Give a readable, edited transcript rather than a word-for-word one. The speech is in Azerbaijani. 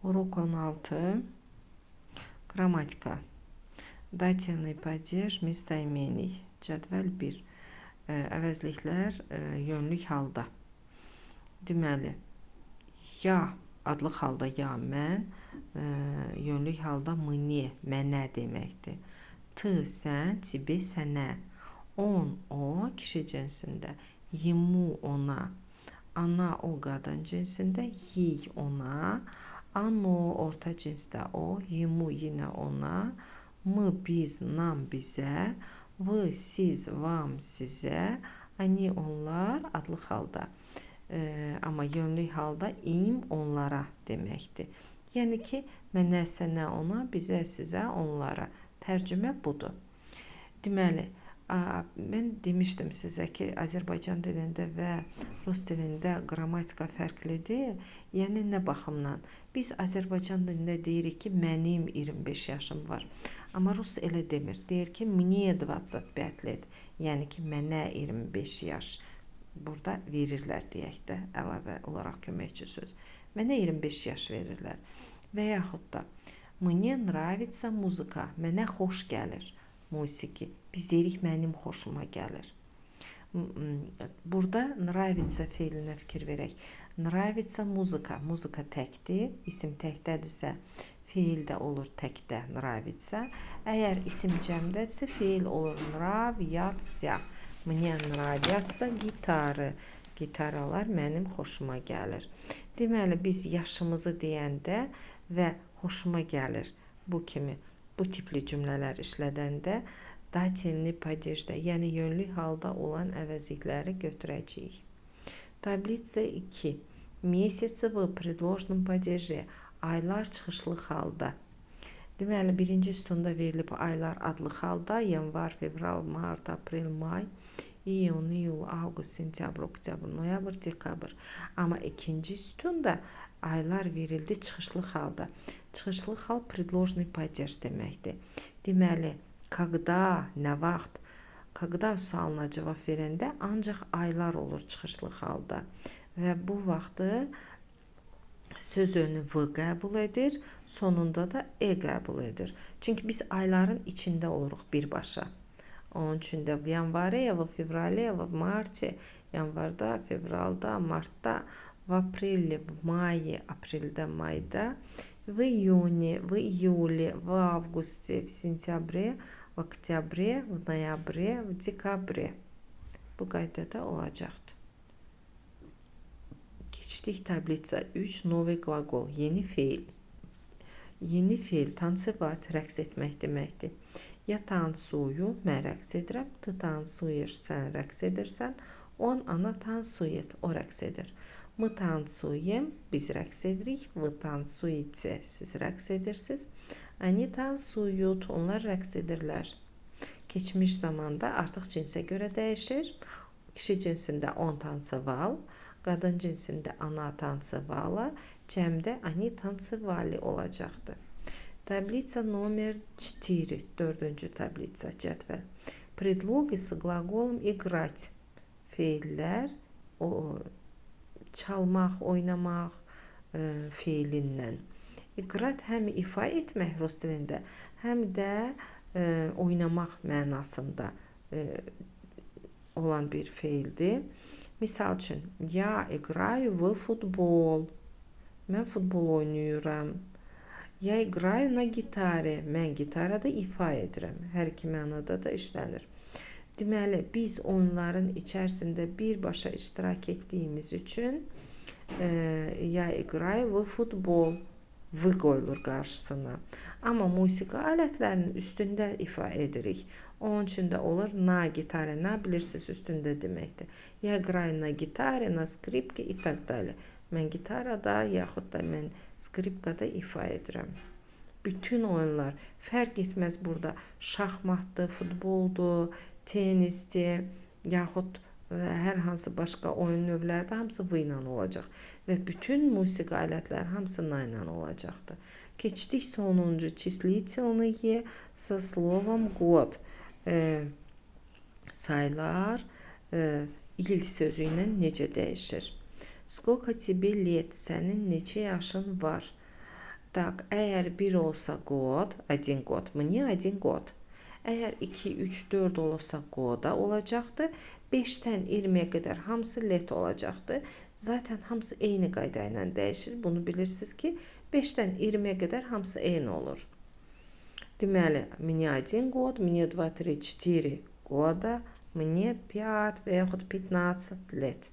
Урок 16. Грамматика. Дательный падеж местоимений. Cədvəl 1. Əvəzliklər yönlük halda. Deməli, ya adlıq halda ya mən, yönlük halda мне, mənə deməkdir. Ты, sən, тебе, sənə. Он, o, kişi cinsində. Ему, ona. Ana, o, qadın cinsində. Ей, ona. Оно, orta cinsdə o. Ему, yenə ona. Мы, biz, nam, bizə. Вы, siz, вам, sizə. Они, onlar adlıq halda. Amma yönlük halda im, onlara deməkdir. Yəni ki, mənə, sənə, ona, bizə, sizə, onlara. Tərcümə budur. Deməli, mən demişdim sizə ki, Azərbaycan dilində və Rus dilində qrammatika fərqlidir. Yəni, nə baxımdan? Biz Azərbaycan dilində deyirik ki, mənim 25 yaşım var. Amma Rus elə demir. Deyir ki, мне 25 lет. Yəni ki, mənə 25 yaş. Burada verirlər deyək də, əlavə olaraq köməkçi söz. Mənə 25 yaş verirlər. Və yaxud da, мне нравится muzika. Mənə xoş gəlir musiqi. Biz deyirik, mənim xoşuma gəlir. Burada nравится feilinə fikir verək. Nравится muzika. Muzika təkdir. İsim təkdədirsə, feil də olur təkdə nравится. Əgər isim cəmdədirsə, feil olur nравятся. Мне нравятся gitarı. Gitaralar mənim xoşuma gəlir. Deməli, biz yaşımızı deyəndə və xoşuma gəlir bu kimi, bu tipli cümlələr işlədəndə datelni padejdə, yəni yönlü halda olan əvəzlikləri götürəcəyik. Tablitsa 2. Месяцы в предложном падеже. Aylar çıxışlı halda. Deməli, birinci sütunda verilib aylar adlı halda. Yanvar, fevral, mart, aprel, may, iyun, iyul, avqust, sentyabr, oktyabr, noyabr, dekabr. Amma ikinci sütunda aylar verildi çıxışlı halda. Çıxışlı hal предложный падеж deməkdir. Deməli, когда, nə vaxt, когда sualına cavab verəndə ancaq aylar olur çıxışlı halda. Və bu vaxtı söz önü v qəbul edir, sonunda da e qəbul edir. Çünki biz ayların içində oluruq birbaşa. Onun üçün də yanvarə, v fevralə, v martə, yanvarda, fevralda, martda, v aprellə, v mayə, apreldə, mayda, v iyunə, v iyulə, v avqustə, v sentyabrə, v oktyabrə, v noyabrə, v dekabrə. Bu qaydada olacaqdır. Geçtik tablitsa 3. Новый qlaqol. Yeni feil. Yeni feil tansivat, rəqs etmək deməkdir. Ya tansuyu, mən rəqs edirəm. Ты танцуешь, sən rəqs edirsən. Он, ana танцует, o rəqs edir. Мы танцуем, biz rəqs edirik. Вы танцуете, siz rəqs edirsiniz. Они танцуют, onlar rəqs edirlər. Keçmiş zamanda artıq cinsə görə dəyişir. Kişi cinsində on tanцевал, qadın cinsində ana tanцевала, cəmdə они танцевали olacaqdır. Tablitsa номер 4, 4-cü tablitsa cədvəl. Предлоги с глаголом играть. Feillər, çalmaq, oynamaq feilindən. İqrat həm ifa etmək rus dilində, həm də oynamaq mənasında olan bir feildir. Misal üçün, я играю в футбол. Mən futbol oynayıram. Я играю на gitare. Mən gitarada ifa edirəm. Hər iki mənada da işlənir. Deməli, biz oyunların içərisində birbaşa iştirak etdiyimiz üçün я играю в футбол. V qoyulur qarşısına. Amma musiqi alətlərinin üstündə ifa edirik. Onun üçün də olur na gitare, na bilirsiniz üstündə deməkdir. Ya играю на gitare, na skripka и так далее. Mən gitarada, yaxud da mən skripkada ifa edirəm. Bütün oyunlar fərq etməz burada. Şahmatdır, futboldur, tenisdir, yaxud hər hansı başqa oyun növləri də hamısı V ilə olacaq. Və bütün musiqi alətləri hamısı na ilə olacaqdır. Keçdik sonuncu числительные со словом год. Saylar il sözü ilə necə dəyişir? Сколько тебе лет? Sənin neçə yaşın var? Так, eğer 1 olsa god, 1 god, мне 1 god. Eğer 2, 3, 4 olursa goda olacaqdı. 5-dən 20-yə qədər hamısı let olacaqdı. Zaten hamısı eyni qayda ilə dəyişir. Bunu bilirsiniz ki, 5-dən 20-yə qədər hamısı eyni olur. Deməli, мне 1 год, мне 2, 3, 4 года, мне 5 və yaxud 15 лет.